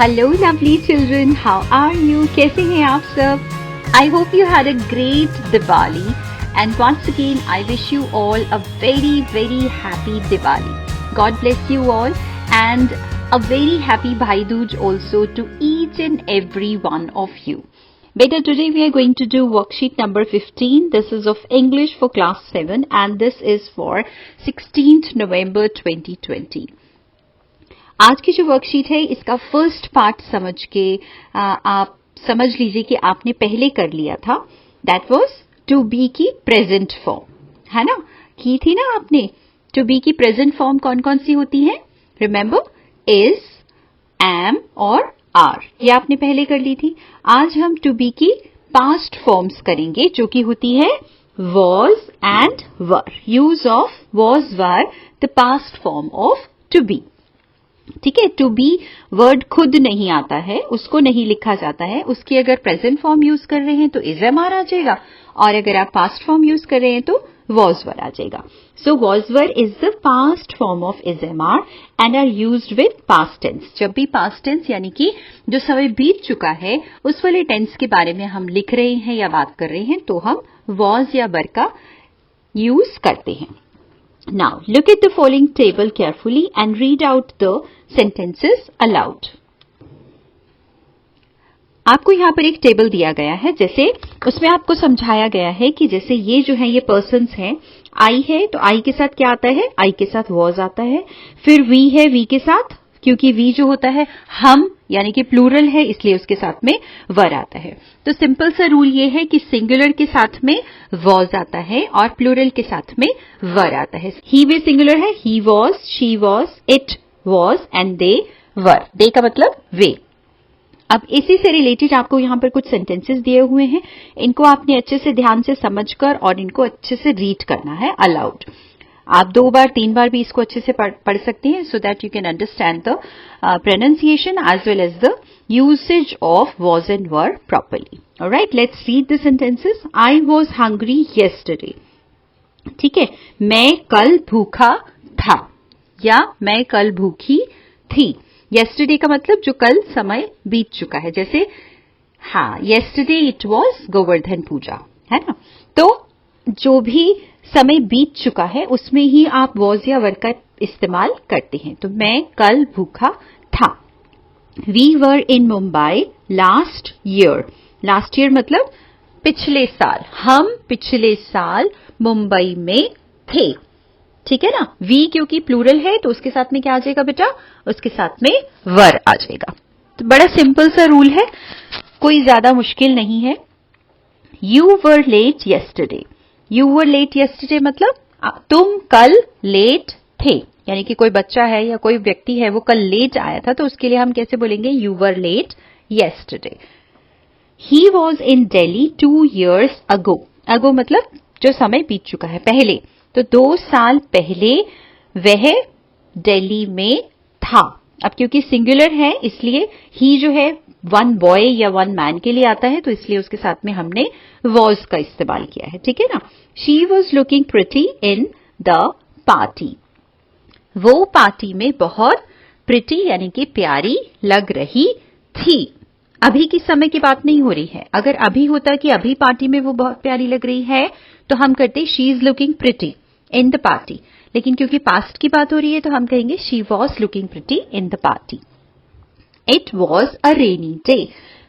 Hello lovely children, how are you? कैसे हैं आप सब? I hope you had a great Diwali and once again I wish you all a very happy Diwali. God bless you all and a very happy Bhai Dooj also to each and every one of you. Beta, today we are going to do worksheet number 15. This is of English for class 7 and this is for 16th November 2020. आज की जो worksheet है इसका first part समझ के आप समझ लीजिए कि आपने पहले कर लिया था. दैट वाज टू बी की प्रेजेंट फॉर्म, है ना, की थी ना आपने. टू बी की प्रेजेंट फॉर्म कौन कौन सी होती है? रिमेंबर, इज, एम और आर, ये आपने पहले कर ली थी. आज हम टू बी की पास्ट फॉर्म्स करेंगे जो कि होती है was and were. Use of was were, the past form of to be. ठीक है, टू बी वर्ड खुद नहीं आता है, उसको नहीं लिखा जाता है. उसकी अगर प्रेजेंट फॉर्म यूज कर रहे हैं तो इज एम आर आ जाएगा और अगर आप पास्ट फॉर्म यूज कर रहे हैं तो वॉज वर आ जाएगा. So was were is the past form of is am are and are used with past tense. जब भी पास्ट टेंस यानी कि जो समय बीत चुका है उस वाले टेंस के बारे में हम लिख रहे हैं या बात कर रहे हैं तो हम वॉज या वर का यूज करते हैं. Now, look at the following table carefully and read out the sentences aloud. आपको यहाँ पर एक टेबल दिया गया है, जैसे उसमें आपको समझाया गया है कि जैसे ये जो है ये पर्सन्स हैं. आई है तो आई के साथ क्या आता है? आई के साथ वॉज आता है. फिर वी है, वी के साथ, क्योंकि वी जो होता है हम यानी कि प्लूरल है इसलिए उसके साथ में वर आता है. तो सिंपल सा रूल ये है कि सिंगुलर के साथ में वॉज आता है और प्लूरल के साथ में वर आता है. ही वे सिंगुलर है, he was, she was, it was and they were. They का मतलब वे. अब इसी से रिलेटेड आपको यहाँ पर कुछ सेंटेंसेस दिए हुए हैं. इनको आपने अच्छे से ध्यान से समझकर और इनको अच्छे से रीड करना है अलाउड. आप 2 बार 3 बार भी इसको अच्छे से पढ़ सकते हैं so that you can understand the pronunciation as well as the usage of was and were properly. Alright, let's read the sentences. I was hungry yesterday. ठीक है, मैं कल भूखा था या मैं कल भूखी थी. येस्टरडे का मतलब जो कल समय बीत चुका है, जैसे हाँ, येस्टरडे इट वॉज गोवर्धन पूजा, है ना. तो जो भी समय बीत चुका है उसमें ही आप वॉज या वर का इस्तेमाल करते हैं. तो मैं कल भूखा था. We were in Mumbai last year. Last year मतलब पिछले साल. हम पिछले साल मुंबई में थे. ठीक है ना. वी क्योंकि प्लूरल है तो उसके साथ में क्या आ जाएगा बेटा? उसके साथ में वर आ जाएगा. तो बड़ा सिंपल सा रूल है, कोई ज्यादा मुश्किल नहीं है. You were late yesterday. You were late yesterday मतलब तुम कल लेट थे. यानी कि कोई बच्चा है या कोई व्यक्ति है वो कल लेट आया था तो उसके लिए हम कैसे बोलेंगे? You were late yesterday. He was in Delhi 2 years ago. Ago मतलब जो समय बीत चुका है, पहले. तो 2 साल पहले वह दिल्ली में था. अब क्योंकि सिंगुलर है इसलिए ही जो है 1 बॉय या 1 मैन के लिए आता है तो इसलिए उसके साथ में हमने वॉज का इस्तेमाल किया है. ठीक है ना. She was looking pretty in the party. वो पार्टी में बहुत प्रिटी यानी कि प्यारी लग रही थी. अभी की समय की बात नहीं हो रही है. अगर अभी होता कि अभी पार्टी में वो बहुत प्यारी लग रही है तो हम करते she is looking pretty in the party. लेकिन क्योंकि पास्ट की बात हो रही है तो हम कहेंगे she was looking pretty in the party. It was a rainy day.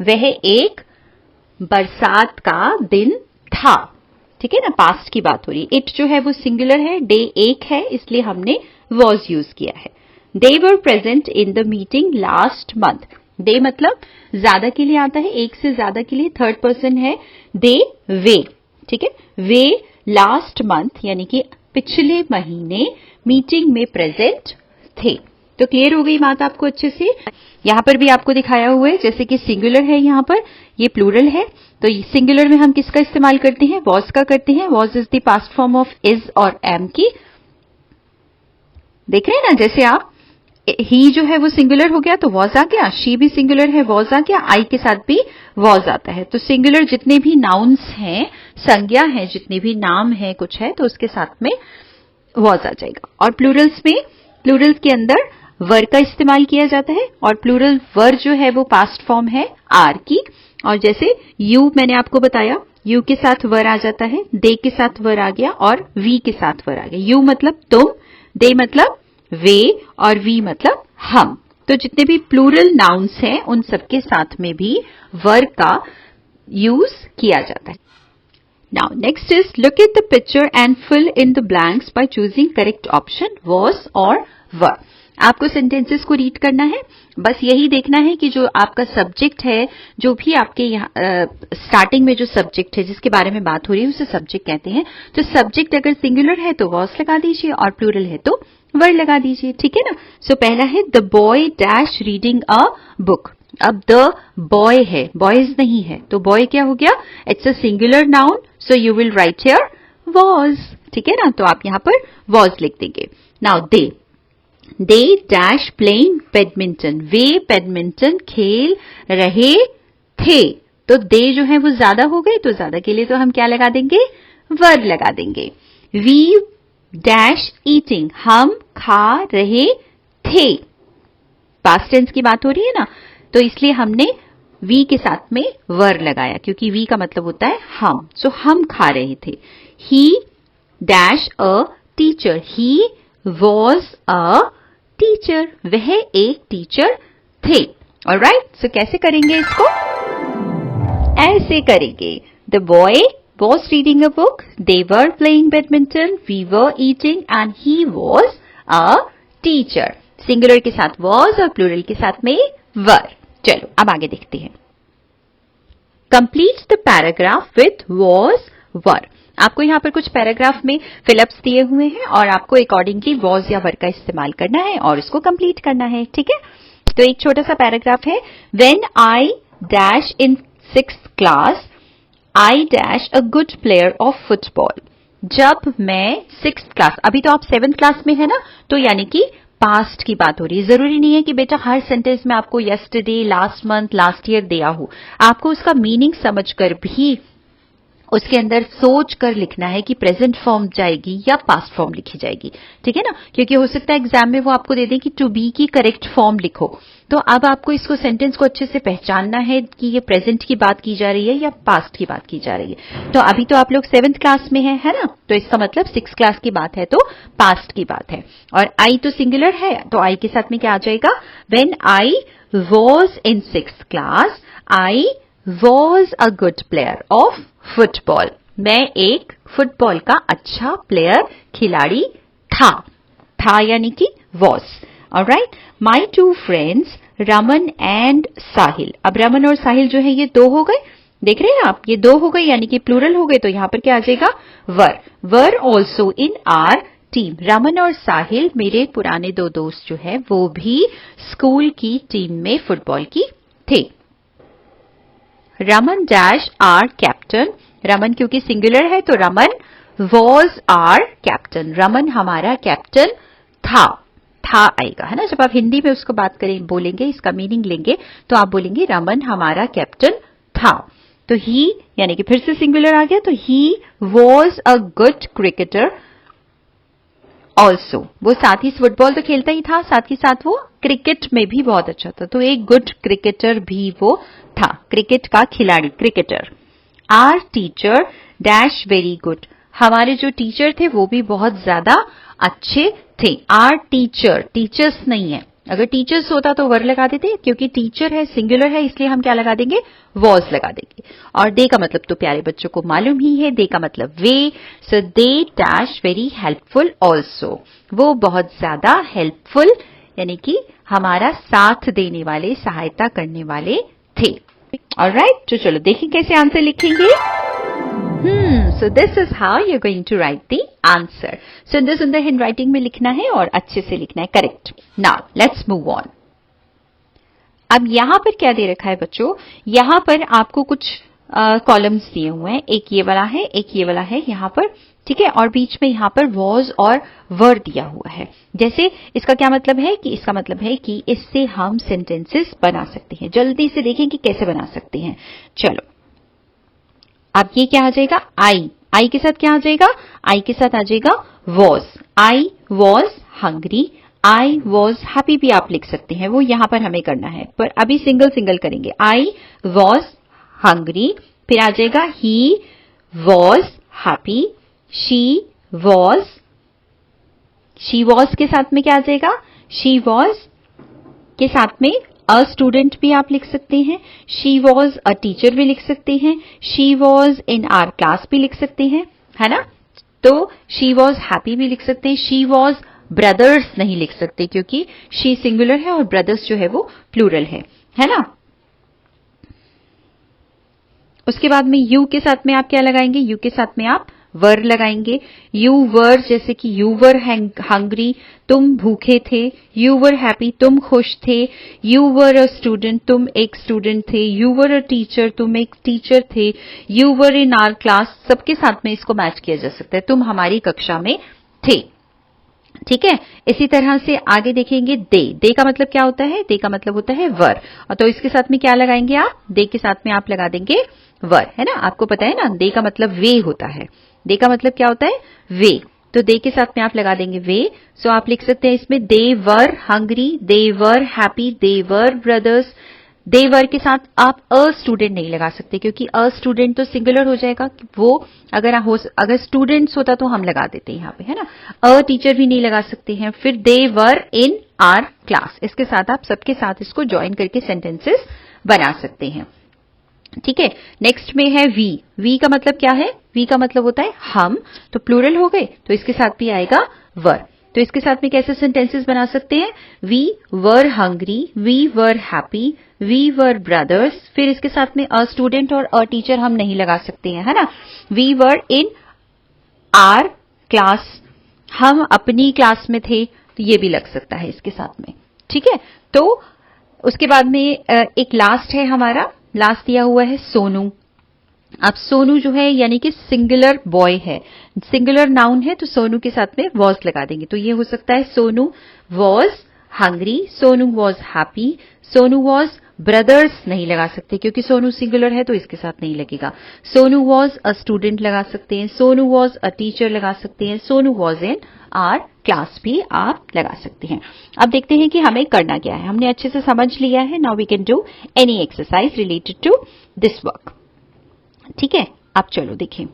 वह एक बरसात का दिन था. ठीक है ना, पास्ट की बात हो रही है. इट जो है वो सिंगुलर है, डे एक है इसलिए हमने वॉज यूज किया है. They were present in the meeting last month. They मतलब ज्यादा के लिए आता है, एक से ज्यादा के लिए थर्ड पर्सन है. दे वे. ठीक है, वे लास्ट मंथ यानी कि पिछले महीने मीटिंग में प्रेजेंट थे. तो क्लियर हो गई बात आपको अच्छे से. यहां पर भी आपको दिखाया हुआ है जैसे कि सिंगुलर है, यहां पर ये प्लूरल है तो सिंगुलर में हम किसका इस्तेमाल करते हैं? वॉज का करते हैं. Was is the past form of is और एम की. देख रहे हैं ना, जैसे आप ही जो है वो सिंगुलर हो गया तो वॉज आ गया. शी भी सिंगुलर है, वॉज आ गया. आई के साथ भी वॉज आता है. तो सिंगुलर जितने भी नाउन्स हैं, संज्ञा है, जितने भी नाम है कुछ है तो उसके साथ में वॉज आ जाएगा. और प्लूरल्स में, प्लूरल्स के अंदर वर का इस्तेमाल किया जाता है और प्लूरल वर जो है वो पास्ट फॉर्म है आर की। और जैसे यू मैंने आपको बताया, यू के साथ वर आ जाता है, दे के साथ वर आ गया और वी के साथ वर आ गया। यू मतलब तुम, दे मतलब वे और वी मतलब हम। तो जितने भी प्लूरल नाउन्स हैं उन सबके साथ में भी वर का यूज किया जाता है। Now next is look at the picture and fill in the blanks by choosing correct option was or were। आपको सेंटेंसेस को रीड करना है, बस यही देखना है कि जो आपका सब्जेक्ट है, जो भी आपके यहाँ स्टार्टिंग में जो सब्जेक्ट है जिसके बारे में बात हो रही है उसे सब्जेक्ट कहते हैं। तो सब्जेक्ट अगर सिंगुलर है तो वॉज लगा दीजिए और प्लूरल है तो वर लगा दीजिए, ठीक है ना। सो पहला है the boy dash reading a book. अब द बॉय है, बॉयज नहीं है, तो बॉय क्या हो गया, it's a singular noun, so you will write here was, ठीक है ना। तो आप यहां पर वॉज लिख देंगे। Now they dash playing badminton, way badminton खेल रहे थे। तो दे जो है वो ज्यादा हो गए, तो ज्यादा के लिए तो हम क्या लगा देंगे, वर लगा देंगे। वी डैश ईटिंग, हम खा रहे थे, पास्ट टेंस की बात हो रही है ना, तो इसलिए हमने वी के साथ में वर लगाया, क्योंकि वी का मतलब होता है हम। सो हम खा रहे थे। ही dash a teacher, he was a teacher, वह एक टीचर थे। ऑलराइट, सो कैसे करेंगे इसको, ऐसे करेंगे। The boy was reading a book, they were playing badminton, we were eating and he was a teacher। Singular के साथ was और प्लूरल के साथ में were। चलो अब आगे देखते हैं। Complete the paragraph with was, were। आपको यहाँ पर कुछ पैराग्राफ में फिलअप्स दिए हुए हैं और आपको अकॉर्डिंगली was या were का इस्तेमाल करना है और उसको कंप्लीट करना है, ठीक है। तो एक छोटा सा पैराग्राफ है, When I dash in 6th class, I dash a good player of football। जब मैं 6th क्लास, अभी तो आप 7th क्लास में है ना, तो यानी कि पास्ट की बात हो रही है। जरूरी नहीं है कि बेटा हर सेंटेंस में आपको yesterday, last month, last year दिया हो। आपको उसका मीनिंग समझकर भी उसके अंदर सोच कर लिखना है कि प्रेजेंट फॉर्म जाएगी या पास्ट फॉर्म लिखी जाएगी, ठीक है ना। क्योंकि हो सकता है एग्जाम में वो आपको दे दें कि टू बी की करेक्ट फॉर्म लिखो। तो अब आपको इसको सेंटेंस को अच्छे से पहचानना है कि ये प्रेजेंट की बात की जा रही है या पास्ट की बात की जा रही है। तो अभी तो आप लोग 7th क्लास में है ना, तो इसका मतलब 6th क्लास की बात है, तो पास्ट की बात है। और आई तो सिंगुलर है, तो आई के साथ में क्या आ जाएगा, when I was in 6th class I was a good player of football. मैं एक फुटबॉल का अच्छा प्लेयर, खिलाड़ी था यानी कि was. Alright, my 2 friends Raman and Sahil. अब रमन और साहिल जो है ये 2 हो गए, देख रहे हैं आप, ये 2 हो गए यानी कि प्लूरल हो गए, तो यहां पर क्या आ जाएगा, were also in are team. Raman और साहिल मेरे पुराने 2 दोस्त जो है वो भी स्कूल की टीम में फुटबॉल की थे। Raman dash our captain, Raman क्योंकि सिंगुलर है तो Raman was our captain, Raman हमारा कैप्टन था आएगा, है ना। जब आप हिंदी में उसको बात करें, बोलेंगे, इसका मीनिंग लेंगे, तो आप बोलेंगे रमन हमारा कैप्टन था। तो ही यानी कि फिर से सिंगुलर आ गया, तो ही was a good cricketer also. वो साथ ही फुटबॉल तो खेलता ही था, साथ ही साथ वो क्रिकेट में भी बहुत अच्छा था, तो एक गुड क्रिकेटर भी वो था, क्रिकेट का खिलाड़ी, cricketer. Our teacher dash very good, हमारे जो टीचर थे वो भी बहुत ज्यादा अच्छे थे। आर टीचर, टीचर्स नहीं है, अगर टीचर्स होता तो वर लगा देते, क्योंकि टीचर है सिंगुलर है, इसलिए हम क्या लगा देंगे, वॉज लगा देंगे। और दे का मतलब तो प्यारे बच्चों को मालूम ही है, दे का मतलब वे। So they dash very helpful also, वो बहुत ज्यादा हेल्पफुल यानी कि हमारा साथ देने वाले, सहायता करने वाले थे। ऑलराइट, तो चलो देखें कैसे आंसर लिखेंगे। So this is how you're going to write the answer. सुंदर सुंदर हैंड राइटिंग में लिखना है और अच्छे से लिखना है, correct. Now let's move on. अब यहां पर क्या दे रखा है बच्चों, यहां पर आपको कुछ कॉलम्स दिए हुए हैं, एक ये वाला है, एक ये वाला है यहां पर, ठीक है। और बीच में यहां पर वॉज और वर दिया हुआ है। जैसे इसका क्या मतलब है कि, इसका मतलब है कि इससे हम सेंटेंसेस बना सकते हैं। जल्दी से देखें कि कैसे बना सकते हैं। चलो, अब ये क्या आ जाएगा, आई के साथ क्या आ जाएगा, आई के साथ आ जाएगा was. I was hungry, I was happy भी आप लिख सकते हैं, वो यहां पर हमें करना है, पर अभी सिंगल सिंगल करेंगे। आई वॉज हंग्री, फिर आ जाएगा ही वॉज हैप्पी, शी वॉज के साथ में क्या आ जाएगा, शी वॉज के साथ में अ स्टूडेंट भी आप लिख सकते हैं, शी वॉज अ टीचर भी लिख सकते हैं, she was in our class भी लिख सकते हैं, है ना। तो शी वॉज हैप्पी भी लिख सकते हैं, शी वॉज ब्रदर्स नहीं लिख सकते क्योंकि शी सिंगुलर है और ब्रदर्स जो है वो प्लूरल है ना। उसके बाद में यू के साथ में आप क्या लगाएंगे, यू के साथ में आप वर लगाएंगे। यू वर, जैसे कि यू वर हंग्री, तुम भूखे थे, यू वर हैप्पी, तुम खुश थे, यू वर अ स्टूडेंट, तुम एक स्टूडेंट थे, यू वर अ टीचर, तुम एक टीचर थे, you were in our class, सबके साथ में इसको मैच किया जा सकता है, तुम हमारी कक्षा में थे। ठीक है, इसी तरह से आगे देखेंगे दे का मतलब क्या होता है, दे का मतलब होता है वर, और तो इसके साथ में क्या लगाएंगे आप, दे के साथ में आप लगा देंगे वर, है ना। आपको पता है ना, दे का मतलब वे होता है, दे का मतलब क्या होता है, वे, तो दे के साथ में आप लगा देंगे वे। सो आप लिख सकते हैं इसमें they were hungry, they were happy, they were brothers. They were के साथ आप अ स्टूडेंट नहीं लगा सकते क्योंकि अ स्टूडेंट तो सिंगुलर हो जाएगा, वो अगर स्टूडेंट्स होता तो हम लगा देते हैं यहाँ पे, है ना। अ टीचर भी नहीं लगा सकते हैं। फिर दे वर इन आवर क्लास, इसके साथ आप सबके साथ इसको ज्वाइन करके सेंटेंसेस बना सकते हैं। ठीक है, नेक्स्ट में है वी का मतलब क्या है, वी का मतलब होता है हम, तो प्लूरल हो गए, तो इसके साथ भी आएगा वर। तो इसके साथ में कैसे सेंटेंसेस बना सकते हैं, we were hungry, we were happy, we were brothers, फिर इसके साथ में अ स्टूडेंट और अ टीचर हम नहीं लगा सकते हैं, है ना। We were in our class, हम अपनी क्लास में थे, तो ये भी लग सकता है इसके साथ में। ठीक है, तो उसके बाद में एक लास्ट है हमारा, लास्ट दिया हुआ है सोनू। अब सोनू जो है यानी कि सिंगुलर बॉय है, सिंगुलर नाउन है, तो सोनू के साथ में वॉज लगा देंगे, तो ये हो सकता है Sonu was hungry, Sonu was happy, Sonu was brothers नहीं लगा सकते क्योंकि सोनू सिंगुलर है तो इसके साथ नहीं लगेगा। सोनू वॉज अ स्टूडेंट लगा सकते हैं, सोनू वॉज अ टीचर लगा सकते हैं, Sonu was in our class भी आप लगा सकते हैं। अब देखते हैं कि हमें करना क्या है, हमने अच्छे से समझ लिया है। Now we can do any exercise related to this work. ठीक है, अब चलो देखें,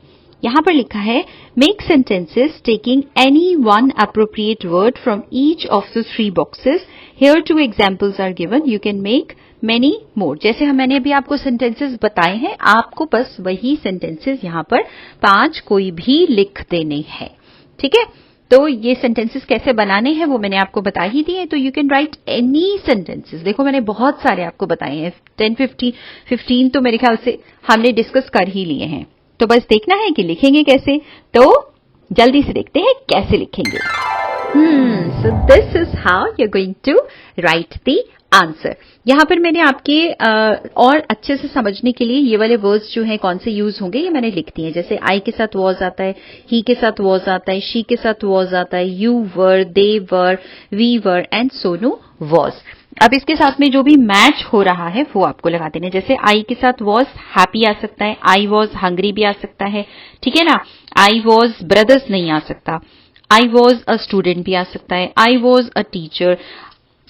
यहां पर लिखा है make sentences taking any one appropriate word from each of the 3 boxes, here 2 examples are given, you can make many more. जैसे मैंने अभी आपको सेंटेंसेस बताए हैं, आपको बस वही सेंटेंसेस यहां पर 5 कोई भी लिख देने हैं। ठीक है, तो ये सेंटेंसेस कैसे बनाने हैं वो मैंने आपको बता ही दिए, तो you can write any sentences. देखो मैंने बहुत सारे आपको बताए हैं, 10-15 तो मेरे ख्याल से हमने डिस्कस कर ही लिए हैं, तो बस देखना है कि लिखेंगे कैसे। तो जल्दी से देखते हैं कैसे लिखेंगे। So this is how you are going to write the answer. यहां पर मैंने आपके और अच्छे से समझने के लिए ये वाले वर्ड्स जो हैं कौन से यूज होंगे ये मैंने लिख दिए हैं। जैसे आई के साथ वॉज आता है, ही के साथ वॉज आता है, शी के साथ वॉज आता है, you were, they were, we were and Sonu was. अब इसके साथ में जो भी मैच हो रहा है वो आपको लगा देना। जैसे आई के साथ वॉज हैप्पी आ सकता है, आई वॉज हंग्री भी आ सकता है, ठीक है ना। आई वॉज ब्रदर्स नहीं आ सकता, आई वॉज अ स्टूडेंट भी आ सकता है, I was a teacher,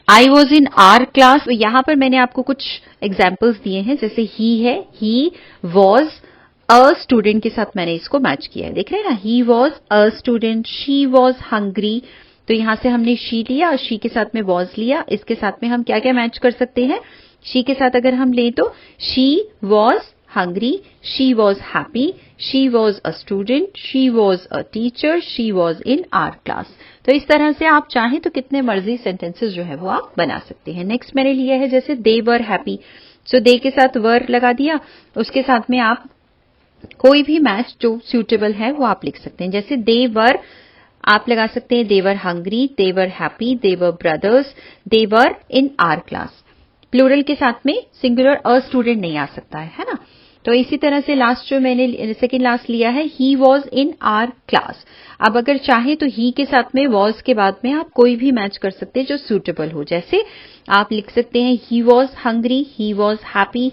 I was in our class. यहां पर मैंने आपको कुछ एग्जाम्पल्स दिए हैं, जैसे ही है, ही वॉज अ स्टूडेंट के साथ मैंने इसको मैच किया है, देख रहे हैं ना, ही was a student, she was hungry, तो यहां से हमने शी लिया और शी के साथ में वॉज लिया। इसके साथ में हम क्या क्या मैच कर सकते हैं, शी के साथ अगर हम लें तो she was hungry, she was happy, she was a student, she was a teacher, she was in our class. तो इस तरह से आप चाहें तो कितने मर्जी सेंटेंसेस जो है वो आप बना सकते हैं। नेक्स्ट मैंने लिया है जैसे दे वर हैप्पी, सो दे के साथ वर लगा दिया, उसके साथ में आप कोई भी मैच जो सूटेबल है वो आप लिख सकते हैं। जैसे दे वर आप लगा सकते हैं, they were hungry, they were happy, they were brothers, they were in our class. Plural के साथ में सिंगुलर अ स्टूडेंट नहीं आ सकता है ना। तो इसी तरह से लास्ट जो मैंने सेकेंड लास्ट लिया है, he was in our class. अब अगर चाहे तो ही के साथ में वॉज के बाद में आप कोई भी मैच कर सकते हैं जो सूटेबल हो। जैसे आप लिख सकते हैं he was hungry, he was happy,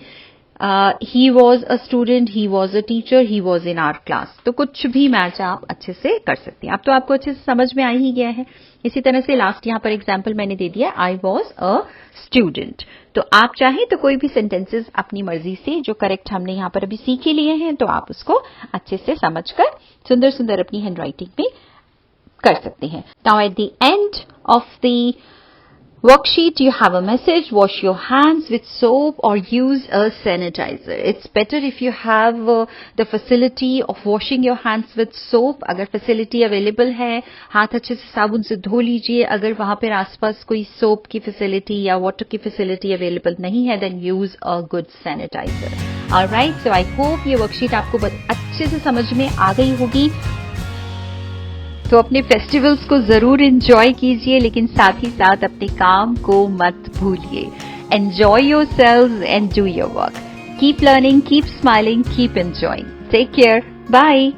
he was a student, he was a teacher, he was in our class. तो कुछ भी मैच आप अच्छे से कर सकते हैं। अब तो आपको अच्छे से समझ में आ ही गया है। इसी तरह से लास्ट यहाँ पर एग्जाम्पल मैंने दे दिया, आई वॉज अ स्टूडेंट। तो आप चाहें तो कोई भी सेंटेंसेस अपनी मर्जी से जो करेक्ट हमने यहाँ पर अभी सीख ही लिए हैं, तो आप उसको अच्छे से समझकर सुंदर सुंदर अपनी हैंडराइटिंग में कर सकते हैं। Now at the end of the worksheet you have a message, wash your hands with soap or use a sanitizer. It's better if you have the facility of washing your hands with soap. अगर facility available है, हाथ अच्छे से साबुन से धो लीजिए। अगर वहां पर आसपास कोई soap की facility या water की facility available नहीं है, then use a good sanitizer. Alright, so I hope ये worksheet आपको अच्छे से समझ में आ गई होगी। तो अपने फेस्टिवल्स को जरूर एंजॉय कीजिए, लेकिन साथ ही साथ अपने काम को मत भूलिए। Enjoy yourselves and do your work. Keep learning, keep smiling, keep enjoying. Take care, bye.